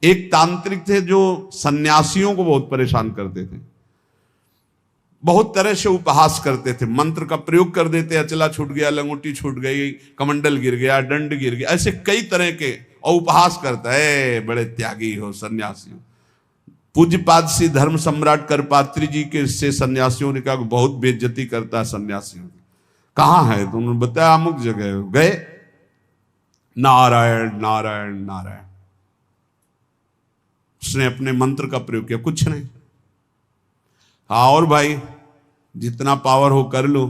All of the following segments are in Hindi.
एक तांत्रिक थे जो सन्यासियों को बहुत परेशान करते थे, बहुत तरह से उपहास करते थे, मंत्र का प्रयोग कर देते, अचला छूट गया, लंगोटी छूट गई, कमंडल गिर गया, दंड गिर गया, ऐसे कई तरह के, और उपहास करता है बड़े त्यागी हो सन्यासी हो। पूज्यपाद श्री धर्म सम्राट करपात्री जी के से सन्यासियों ने कहा बहुत बेइज्जती करता है सन्यासियों की। कहाँ है? तो उन्होंने बताया अमुक जगह। गए, नारायण नारायण नारायण, उसने अपने मंत्र का प्रयोग किया, कुछ नहीं। हाँ और भाई जितना पावर हो कर लो।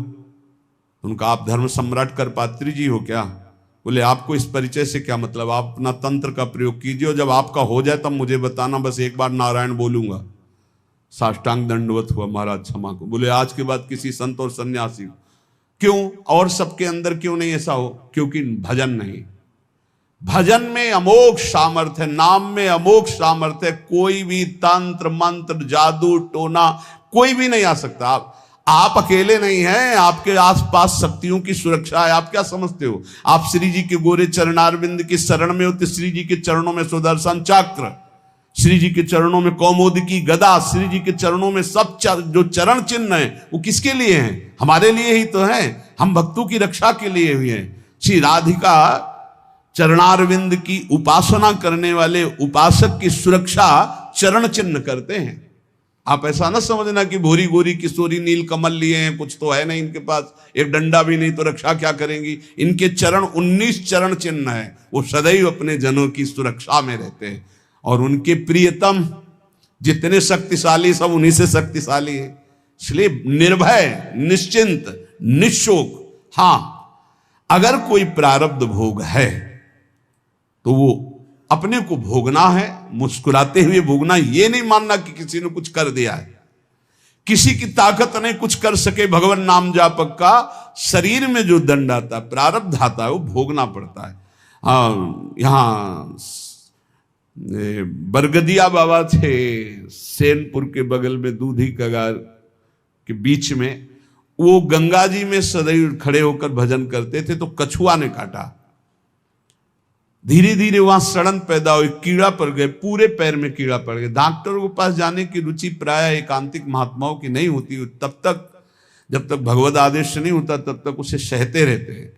उनका आप धर्म सम्राट करपात्री जी हो क्या? बोले आपको इस परिचय से क्या मतलब, आप अपना तंत्र का प्रयोग कीजिए और जब आपका हो जाए तब मुझे बताना, बस एक बार नारायण बोलूंगा। साष्टांग दंडवत हुआ महाराज क्षमा को। बोले आज के बाद किसी संत और सन्यासी को, क्यों और सबके अंदर क्यों नहीं ऐसा हो? क्योंकि भजन नहीं। भजन में अमोघ सामर्थ्य है, नाम में अमोघ सामर्थ्य है। कोई भी तंत्र मंत्र जादू टोना कोई भी नहीं आ सकता। आप अकेले नहीं हैं, आपके आसपास शक्तियों की सुरक्षा है। आप क्या समझते हो? आप श्री जी के गोरे चरणारविंद की शरण में हो तो श्री जी के चरणों में सुदर्शन चक्र, श्री जी के चरणों में कौमुदी की गदा, श्री जी के चरणों में सब जो चरण चिन्ह है वो किसके लिए हैं? हमारे लिए ही तो है। हम भक्तों की रक्षा के लिए हुए हैं। श्री राधिका चरणारविंद की उपासना करने वाले उपासक की सुरक्षा चरण चिन्ह करते हैं। आप ऐसा ना समझना कि भूरी गोरी किशोरी नील कमल लिए हैं, कुछ तो है नहीं इनके पास, एक डंडा भी नहीं तो रक्षा क्या करेंगी। इनके चरण 19 चरण चिन्ह है। वो सदैव अपने जनों की सुरक्षा में रहते हैं और उनके प्रियतम जितने शक्तिशाली सब उन्हीं से शक्तिशाली है। इसलिए निर्भय निश्चिंत निशोक। हाँ अगर कोई प्रारब्ध भोग है तो वो अपने को भोगना है, मुस्कुराते हुए भोगना। ये नहीं मानना कि किसी ने कुछ कर दिया है, किसी की ताकत नहीं कुछ कर सके। भगवान नाम जापक का शरीर में जो दंड आता है, प्रारब्ध आता है, वो भोगना पड़ता है। यहाँ बरगदिया बाबा थे सेनपुर के बगल में, दूधी कगार के बीच में। वो गंगा जी में सदैव खड़े होकर भजन करते थे, तो कछुआ ने काटा। धीरे धीरे वहां सड़न पैदा हुई, कीड़ा पड़ गए, पूरे पैर में कीड़ा पड़ गया। डॉक्टरों के पास जाने की रुचि प्राय एकांतिक महात्माओं की नहीं होती, तब तक जब तक भगवत आदेश नहीं होता तब तक उसे सहते रहते हैं।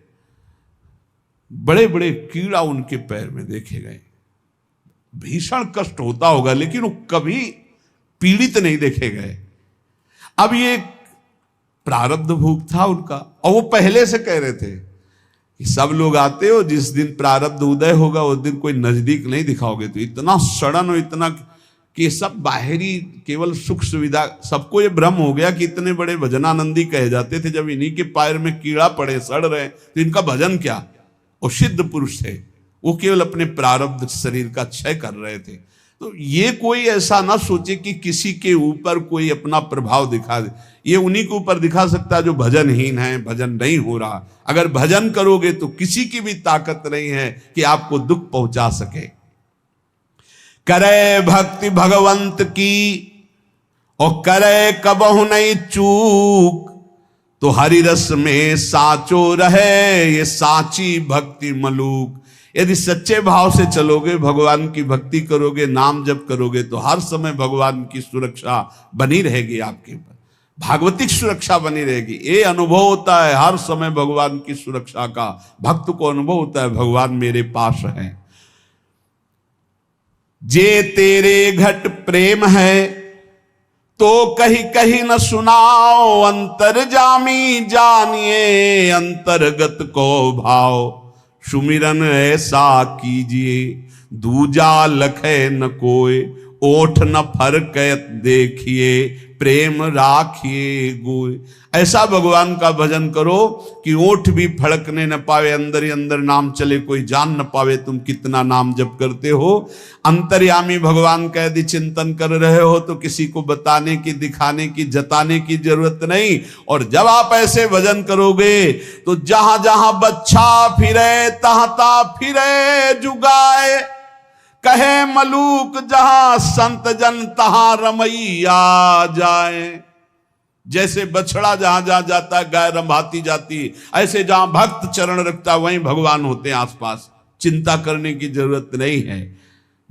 बड़े बड़े कीड़ा उनके पैर में देखे गए। भीषण कष्ट होता होगा लेकिन वो कभी पीड़ित नहीं देखे गए। अब ये प्रारब्ध भोग था उनका, और वो पहले से कह रहे थे कि सब लोग आते हो, जिस दिन प्रारब्ध उदय होगा उस दिन कोई नजदीक नहीं दिखाओगे। तो इतना सड़न और इतना कि सब बाहरी केवल सुख सुविधा, सबको ये भ्रम हो गया कि इतने बड़े भजनानंदी कहे जाते थे, जब इन्हीं के पैर में कीड़ा पड़े सड़ रहे तो इनका भजन क्या। वो सिद्ध पुरुष थे, वो केवल अपने प्रारब्ध शरीर का क्षय कर रहे थे। तो ये कोई ऐसा ना सोचे कि किसी के ऊपर कोई अपना प्रभाव दिखा दे। ये उन्हीं के ऊपर दिखा सकता है जो भजनहीन है, भजन नहीं हो रहा। अगर भजन करोगे तो किसी की भी ताकत नहीं है कि आपको दुख पहुंचा सके। करे भक्ति भगवंत की और करे कबहु नहीं चूक, तो हरि रस में साचो रहे ये साची भक्ति मलूक। यदि सच्चे भाव से चलोगे, भगवान की भक्ति करोगे, नाम जप करोगे, तो हर समय भगवान की सुरक्षा बनी रहेगी आपके ऊपर, भागवतिक सुरक्षा बनी रहेगी। ये अनुभव होता है हर समय भगवान की सुरक्षा का। भक्त को अनुभव होता है भगवान मेरे पास है। जे तेरे घट प्रेम है तो कहीं कहीं न सुनाओ, अंतर्जामी जानिए अंतर्गत को भाव। सुमिरन ऐसा कीजिए दूजा लखे न कोय, ओठ न फरकत देखिए प्रेम राखिए गोय। ऐसा भगवान का भजन करो कि ओठ भी फड़कने न पावे, अंदर ही अंदर नाम चले, कोई जान न पावे तुम कितना नाम जप करते हो। अंतर्यामी भगवान का यदि चिंतन कर रहे हो तो किसी को बताने की, दिखाने की, जताने की जरूरत नहीं। और जब आप ऐसे भजन करोगे तो जहां जहां बच्चा फिरे तहां तहां फिरे जुगाए, कहे मलूक जहां संत जन तहां रमैया जाए। जैसे बछड़ा जहां जहां जाता है गाय रंभाती जाती, ऐसे जहां भक्त चरण रखता वहीं भगवान होते हैं आसपास। चिंता करने की जरूरत नहीं है।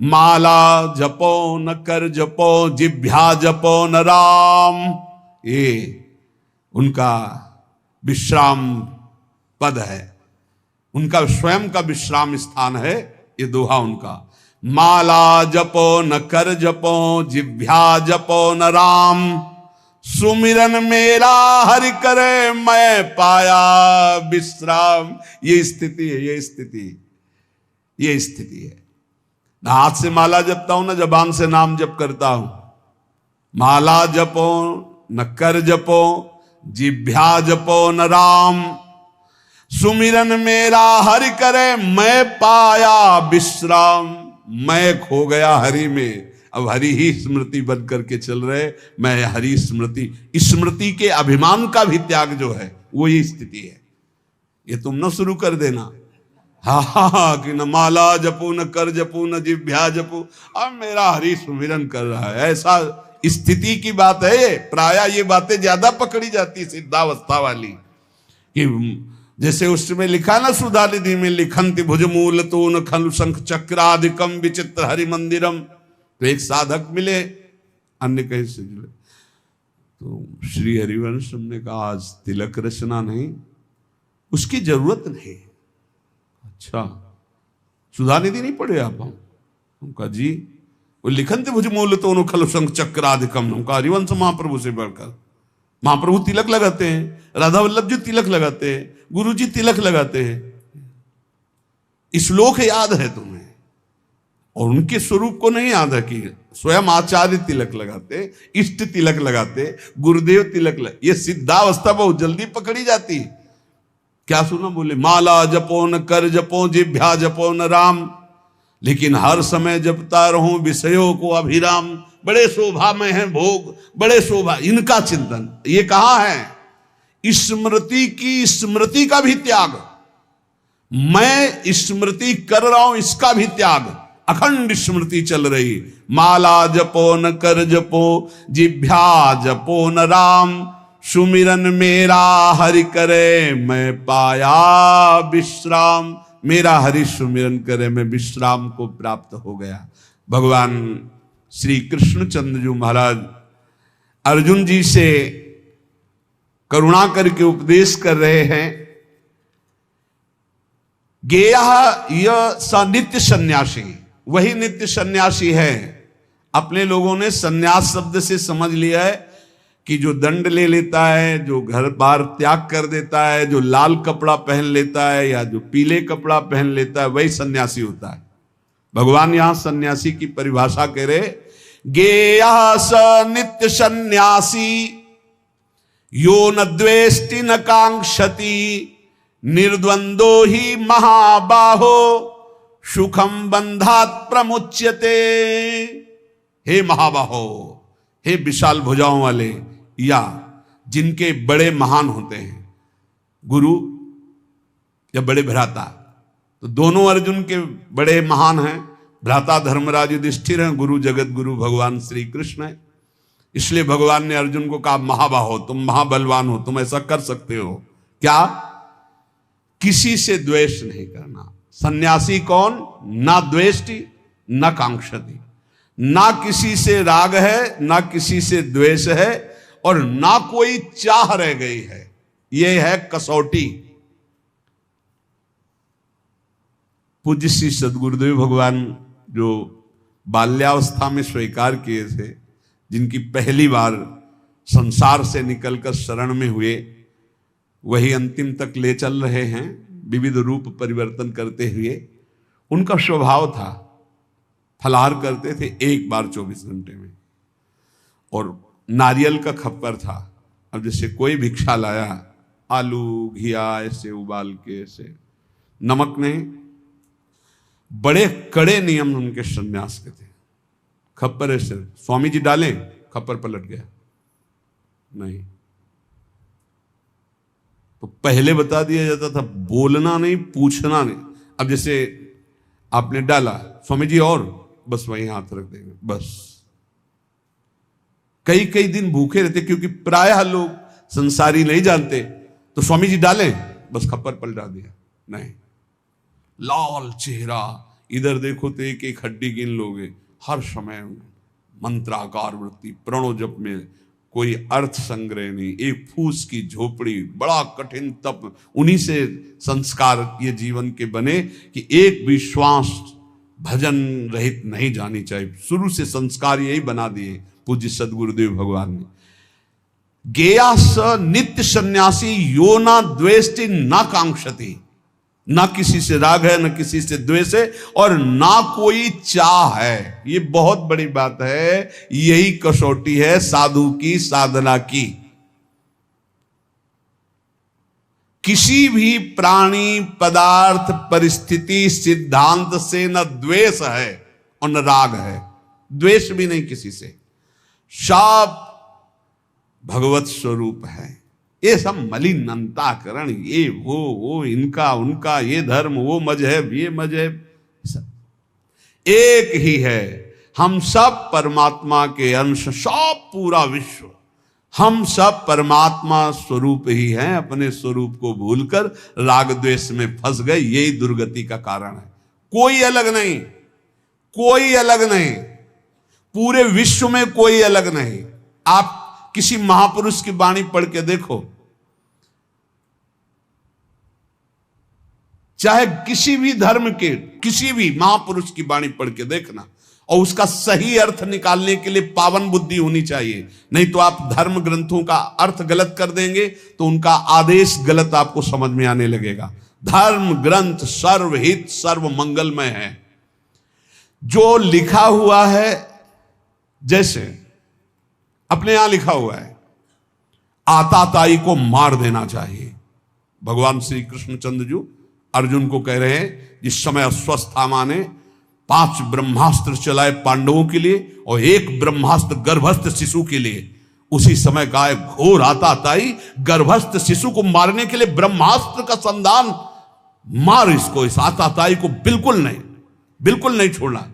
माला जपो न कर जपो जिभ्या जपो न राम। ये उनका विश्राम पद है, उनका स्वयं का विश्राम स्थान है ये दोहा उनका। माला जपो न कर जपो जिभ्या जपो न राम, सुमिरन मेरा हरि करे मैं पाया विश्राम। ये स्थिति है, ये स्थिति, ये स्थिति है। ना हाथ से माला जपता हूं ना जबान से नाम जप करता हूं। माला जपो न कर जपो जिभ्या जपो न राम, सुमिरन मेरा हरि करे मैं पाया विश्राम। मैं खो गया हरि में, अब हरि ही स्मृति बन करके चल रहे, मैं हरि स्मृति। स्मृति के अभिमान का भी त्याग जो है वो ये स्थिति है। ये तुम न शुरू कर देना हा कि न माला जपू न कर जपू न जिभ्या जपू, अब मेरा हरि सुमिरन कर रहा है, ऐसा स्थिति की बात है। प्राय ये बातें ज्यादा पकड़ी जाती सिद्धावस्था वाली, कि जैसे उसमें लिखा ना सुधा निधि में, लिखंति भुजमूल तून खलु शंख चक्रादिकम विचित्र हरि मंदिरम। तो एक साधक मिले, अन्य कहीं से मिले, तो श्री हरिवंश ने कहा आज तिलक रचना नहीं, उसकी जरूरत नहीं। अच्छा सुधा निधि नहीं पढ़े आप? उनका जी वो लिखंति भुजमूल तून खलु शंख चक्रादिकम। उनका हरिवंश महाप्रभु से बढ़कर, महाप्रभु तिलक लगाते हैं, राधा वल्लभ जी तिलक लगाते हैं, गुरु जी तिलक लगाते हैं। श्लोक याद है तुम्हें, और उनके स्वरूप को नहीं याद है कि स्वयं आचार्य तिलक लगाते, इष्ट तिलक लगाते, गुरुदेव तिलक लगाते। ये सिद्धावस्था बहुत जल्दी पकड़ी जाती। क्या सुना बोले, माला जपो न कर जपो जिभ्या जपो न राम, लेकिन हर समय जपता रहूं विषयों को अभिराम। बड़े शोभा में है भोग, बड़े शोभा, इनका चिंतन। ये कहा है स्मृति की, स्मृति का भी त्याग, मैं स्मृति कर रहा हूं इसका भी त्याग। अखंड स्मृति चल रही, माला जपो न कर जपो जिभ्या जपो न राम, सुमिरन मेरा हरि करे मैं पाया विश्राम। मेरा हरि सुमिरन करे मैं विश्राम को प्राप्त हो गया। भगवान श्री कृष्णचंद्र जी महाराज अर्जुन जी से करुणा करके उपदेश कर रहे हैं। गेयः यह स नित्य सन्यासी, वही नित्य सन्यासी है। अपने लोगों ने सन्यास शब्द से समझ लिया है कि जो दंड ले लेता है, जो घर बार त्याग कर देता है, जो लाल कपड़ा पहन लेता है या जो पीले कपड़ा पहन लेता है, वही सन्यासी होता है। भगवान यहां सन्यासी की परिभाषा कह रहे, गेयः स नित्य सन्यासी यो न द्वेष्टि न कांक्षति, निर्द्वंदो ही महाबाहो सुखम बंधात प्रमुच्यते। हे महाबाहो, हे विशाल भुजाओं वाले, या जिनके बड़े महान होते हैं, गुरु या बड़े भ्राता। तो दोनों अर्जुन के बड़े महान हैं। भ्राता धर्मराज युधिष्ठिर हैं, गुरु जगत गुरु भगवान श्री कृष्ण है। इसलिए भगवान ने अर्जुन को कहा महाबाहो, तुम महाबलवान हो, तुम ऐसा कर सकते हो। क्या? किसी से द्वेष नहीं करना। सन्यासी कौन? ना द्वेष्टि न कांक्षति, ना किसी से राग है, ना किसी से द्वेष है, और ना कोई चाह रह गई है। यह है कसौटी। पूज्य श्री सद्गुरुदेव भगवान जो बाल्यावस्था में स्वीकार किए थे, जिनकी पहली बार संसार से निकलकर शरण में हुए, वही अंतिम तक ले चल रहे हैं विविध रूप परिवर्तन करते हुए। उनका स्वभाव था, फलाहार करते थे एक बार 24 घंटे में, और नारियल का खप्पर था। अब जैसे कोई भिक्षा लाया, आलू घिया ऐसे उबाल के, ऐसे नमक नहीं। बड़े कड़े नियम उनके सन्यास के थे। खप्पर ऐसे स्वामी जी डालें, खप्पर पलट गया नहीं। तो पहले बता दिया जाता था बोलना नहीं, पूछना नहीं। अब जैसे आपने डाला, स्वामी जी और, बस वहीं हाथ रख देंगे, बस। कई कई दिन भूखे रहते, क्योंकि प्रायः लोग संसारी नहीं जानते। तो स्वामी जी डालें, बस खप्पर पलटा दिया नहीं। लाल चेहरा, इधर देखो तो एक एक हड्डी गिन लोगे, हर समय मंत्राकार वृत्ति, प्रणव जप में कोई अर्थ संग्रह नहीं, एक फूस की झोपड़ी, बड़ा कठिन तप। उन्हीं से संस्कार ये जीवन के बने कि एक भी श्वास भजन रहित नहीं जानी चाहिए। शुरू से संस्कार यही बना दिए पूज्य सदगुरुदेव भगवान ने। गेया स नित्य सन्यासी यो ना द्वेष्टि ना कांक्षति, ना किसी से राग है, ना किसी से द्वेष है, और ना कोई चाह है। ये बहुत बड़ी बात है, यही कसौटी है साधु की साधना की। किसी भी प्राणी पदार्थ परिस्थिति सिद्धांत से न द्वेष है और न राग है, द्वेष भी नहीं किसी से, सब भगवत स्वरूप है। ये सब मलिन अंतःकरण, ये वो इनका उनका, ये धर्म वो मजहब ये मजहब, सब एक ही है। हम सब परमात्मा के अंश, सब पूरा विश्व, हम सब परमात्मा स्वरूप ही हैं। अपने स्वरूप को भूलकर राग द्वेष में फंस गए, यही दुर्गति का कारण है। कोई अलग नहीं, कोई अलग नहीं, पूरे विश्व में कोई अलग नहीं। आप किसी महापुरुष की वाणी पढ़ के देखो, चाहे किसी भी धर्म के किसी भी महापुरुष की वाणी पढ़ के देखना, और उसका सही अर्थ निकालने के लिए पावन बुद्धि होनी चाहिए। नहीं तो आप धर्म ग्रंथों का अर्थ गलत कर देंगे तो उनका आदेश गलत आपको समझ में आने लगेगा। धर्म ग्रंथ सर्वहित सर्व मंगलमय है। जो लिखा हुआ है, जैसे अपने यहां लिखा हुआ है, आताताई को मार देना चाहिए। भगवान श्री कृष्णचंद्र जी अर्जुन को कह रहे हैं, जिस समय अश्वत्थामा ने 5 ब्रह्मास्त्र चलाए पांडवों के लिए और 1 ब्रह्मास्त्र गर्भस्थ शिशु के लिए, उसी समय कहा है घोर आताताई गर्भस्थ शिशु को मारने के लिए ब्रह्मास्त्र का संधान, मार इसको, इस आताताई को बिल्कुल नहीं छोड़ना।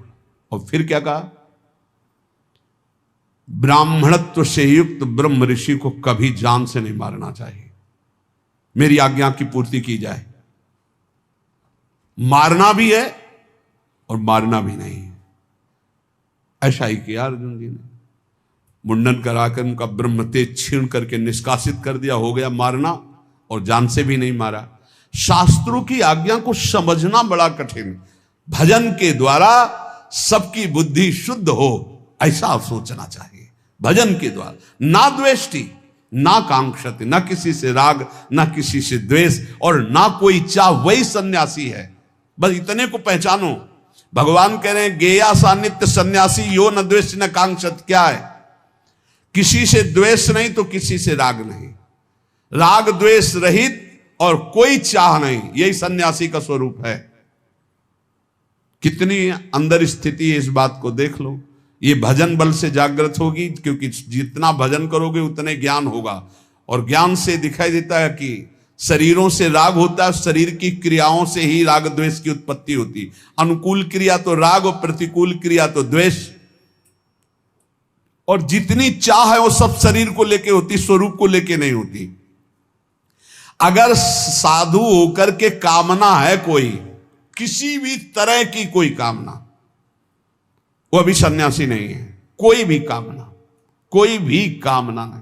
और फिर क्या कहा, ब्राह्मणत्व से युक्त ब्रह्म ऋषि को कभी जान से नहीं मारना चाहिए, मेरी आज्ञा की पूर्ति की जाए। मारना भी है और मारना भी नहीं है। ऐसा ही किया अर्जुन जी ने, मुंडन कराकर उनका ब्रह्म तेज छीन करके निष्कासित कर दिया, हो गया मारना, और जान से भी नहीं मारा। शास्त्रों की आज्ञा को समझना बड़ा कठिन। भजन के द्वारा सबकी बुद्धि शुद्ध हो, ऐसा सोचना चाहिए। भजन के द्वारा ना द्वेष्टि ना कांक्षति, ना किसी से राग ना किसी से द्वेष और ना कोई चाह, वही सन्यासी है। बस इतने को पहचानो। भगवान कह रहे हैं गेया सा नित्य सन्यासी यो न द्वेष न कांक्षत। क्या है, किसी से द्वेष नहीं तो किसी से राग नहीं, राग द्वेष रहित और कोई चाह नहीं, यही सन्यासी का स्वरूप है। कितनी अंदर स्थिति है, इस बात को देख लो। ये भजन बल से जागृत होगी, क्योंकि जितना भजन करोगे उतने ज्ञान होगा, और ज्ञान से दिखाई देता है कि शरीरों से राग होता है, शरीर की क्रियाओं से ही राग द्वेष की उत्पत्ति होती। अनुकूल क्रिया तो राग और प्रतिकूल क्रिया तो द्वेष, और जितनी चाह है वो सब शरीर को लेके होती, स्वरूप को लेके नहीं होती। अगर साधु होकर के कामना है कोई, किसी भी तरह की कोई कामना, वो अभी सन्यासी नहीं है। कोई भी कामना नहीं।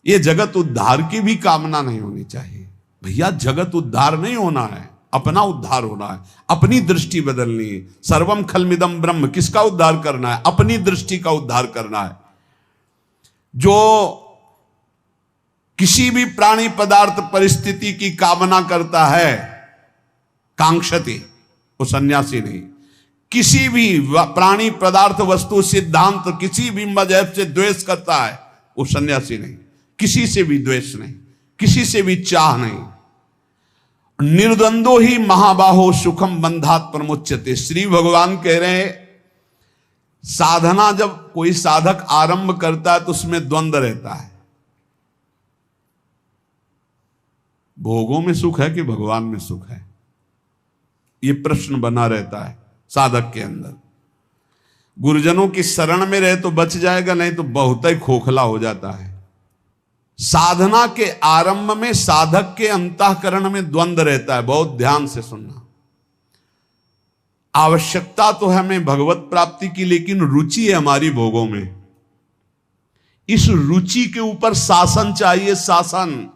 ये जगत उद्धार की भी कामना नहीं होनी चाहिए। भैया जगत उद्धार नहीं होना है, अपना उद्धार होना है, अपनी दृष्टि बदलनी है। सर्वम खलमिदम ब्रह्म, किसका उद्धार करना है? अपनी दृष्टि का उद्धार करना है। जो किसी भी प्राणी पदार्थ परिस्थिति की कामना करता है, कांक्षति, वो सन्यासी नहीं। किसी भी प्राणी पदार्थ वस्तु सिद्धांत किसी भी मजहब से द्वेष करता है, वो सन्यासी नहीं। किसी से भी द्वेष नहीं, किसी से भी चाह नहीं। निर्द्वंदो ही महाबाहो सुखम बंधात प्रमुच्यते। श्री भगवान कह रहे हैं, साधना जब कोई साधक आरंभ करता है तो उसमें द्वंद्व रहता है। भोगों में सुख है कि भगवान में सुख है, ये प्रश्न बना रहता है साधक के अंदर। गुरुजनों की शरण में रहे तो बच जाएगा, नहीं तो बहुत ही खोखला हो जाता है। साधना के आरंभ में साधक के अंतःकरण में द्वंद्व रहता है, बहुत ध्यान से सुनना। आवश्यकता तो है हमें भगवत प्राप्ति की, लेकिन रुचि है हमारी भोगों में। इस रुचि के ऊपर शासन चाहिए, शासन।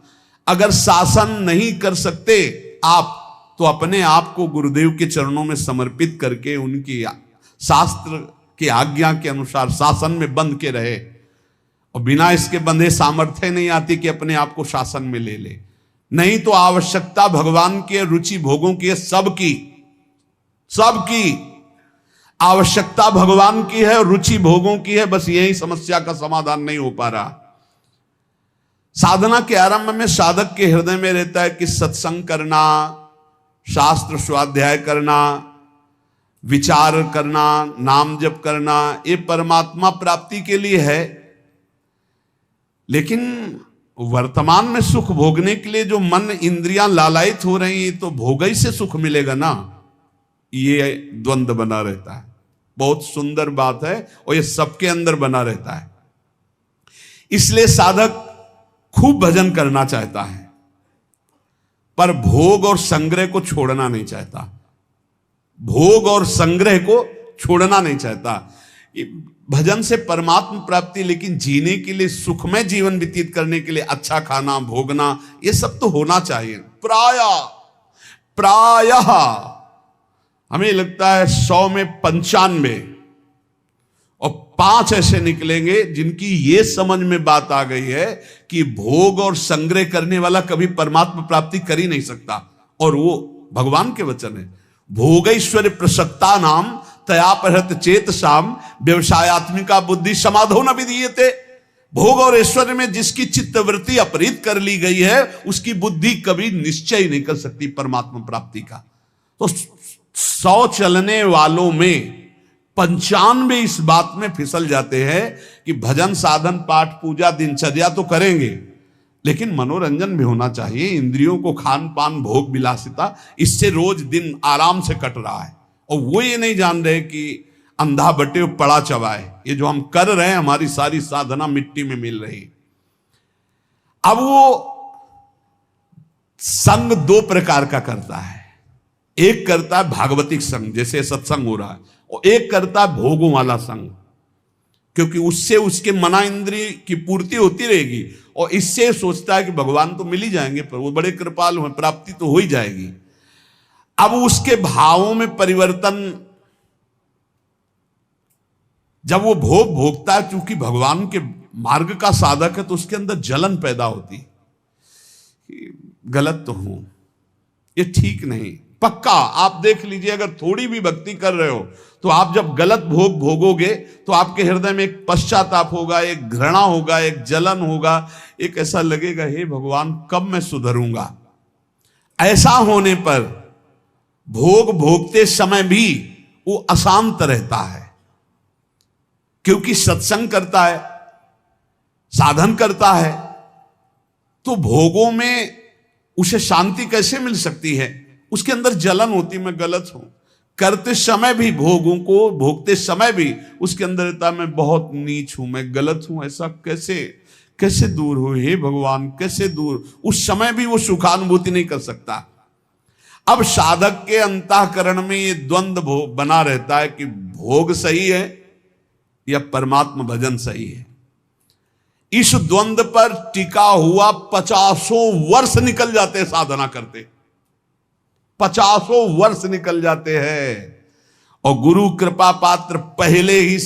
अगर शासन नहीं कर सकते आप, तो अपने आप को गुरुदेव के चरणों में समर्पित करके उनकी शास्त्र की आज्ञा के अनुसार शासन में बंध के रहे। और बिना इसके बंधे सामर्थ्य नहीं आती कि अपने आप को शासन में ले ले। नहीं तो आवश्यकता भगवान की है, रुचि भोगों की है, सबकी आवश्यकता भगवान की है और रुचि भोगों की है। बस यही समस्या का समाधान नहीं हो पा रहा। साधना के आरंभ में साधक के हृदय में रहता है कि सत्संग करना, शास्त्र स्वाध्याय करना, विचार करना, नाम जप करना, ये परमात्मा प्राप्ति के लिए है। लेकिन वर्तमान में सुख भोगने के लिए जो मन इंद्रियां लालायित हो रही हैं, तो भोग ही से सुख मिलेगा ना, ये द्वंद्व बना रहता है। बहुत सुंदर बात है और ये सबके अंदर बना रहता है। इसलिए साधक खूब भजन करना चाहता है, पर भोग और संग्रह को छोड़ना नहीं चाहता। भोग और संग्रह को छोड़ना नहीं चाहता। भजन से परमात्मा प्राप्ति, लेकिन जीने के लिए, सुखमय जीवन व्यतीत करने के लिए अच्छा खाना, भोगना, ये सब तो होना चाहिए। प्रायः हमें लगता है 100 में 95 और 5 ऐसे निकलेंगे जिनकी ये समझ में बात आ गई है कि भोग और संग्रह करने वाला कभी परमात्मा प्राप्ति कर ही नहीं सकता। और वो भगवान के वचन है, भोगैश्वर्य प्रसक्ता नाम तयापहृत चेतसाम व्यवसायत्मिका बुद्धि समाधो न विधीयते। भोग और ऐश्वर्य में जिसकी चित्तवृत्ति अपहृत कर ली गई है, उसकी बुद्धि कभी निश्चय नहीं कर सकती परमात्मा प्राप्ति का। तो 100 चलने वालों में 95 इस बात में फिसल जाते हैं कि भजन, साधन, पाठ, पूजा, दिनचर्या तो करेंगे, लेकिन मनोरंजन भी होना चाहिए। इंद्रियों को खान पान, भोग विलासिता, इससे रोज दिन आराम से कट रहा है। और वो ये नहीं जान रहे कि अंधा बटे पड़ा चबाए। ये जो हम कर रहे हैं, हमारी सारी साधना मिट्टी में मिल रही। अब वो संग 2 प्रकार का करता है। एक करता है भागवतिक संग, जैसे सत्संग हो रहा है, और एक करता है भोगों वाला संग, क्योंकि उससे उसके मना इंद्रिय की पूर्ति होती रहेगी। और इससे सोचता है कि भगवान तो मिल ही जाएंगे, पर वो बड़े कृपालु हैं, प्राप्ति तो हो ही जाएगी। अब उसके भावों में परिवर्तन, जब वो भोग भोगता है, चूंकि भगवान के मार्ग का साधक है, तो उसके अंदर जलन पैदा होती। गलत तो हूं, ये ठीक नहीं। पक्का आप देख लीजिए, अगर थोड़ी भी भक्ति कर रहे हो, तो आप जब गलत भोग भोगोगे तो आपके हृदय में एक पश्चाताप होगा, एक घृणा होगा, एक जलन होगा, एक ऐसा लगेगा, हे भगवान कब मैं सुधरूंगा। ऐसा होने पर भोग भोगते समय भी वो अशांत रहता है, क्योंकि सत्संग करता है, साधन करता है, तो भोगों में उसे शांति कैसे मिल सकती है। उसके अंदर जलन होती, मैं गलत हूं। करते समय भी, भोगों को भोगते समय भी उसके अंदर रहता, मैं बहुत नीच हूं, मैं गलत हूं। ऐसा कैसे दूर हो, हे भगवान कैसे दूर। उस समय भी वो सुखानुभूति नहीं कर सकता। अब साधक के अंतःकरण में ये द्वंद्व बना रहता है कि भोग सही है या परमात्मा भजन सही है। इस द्वंद्व पर टिका हुआ 50 वर्ष निकल जाते हैं साधना करते, 50 वर्ष निकल जाते हैं। और गुरु कृपा पात्र पहले ही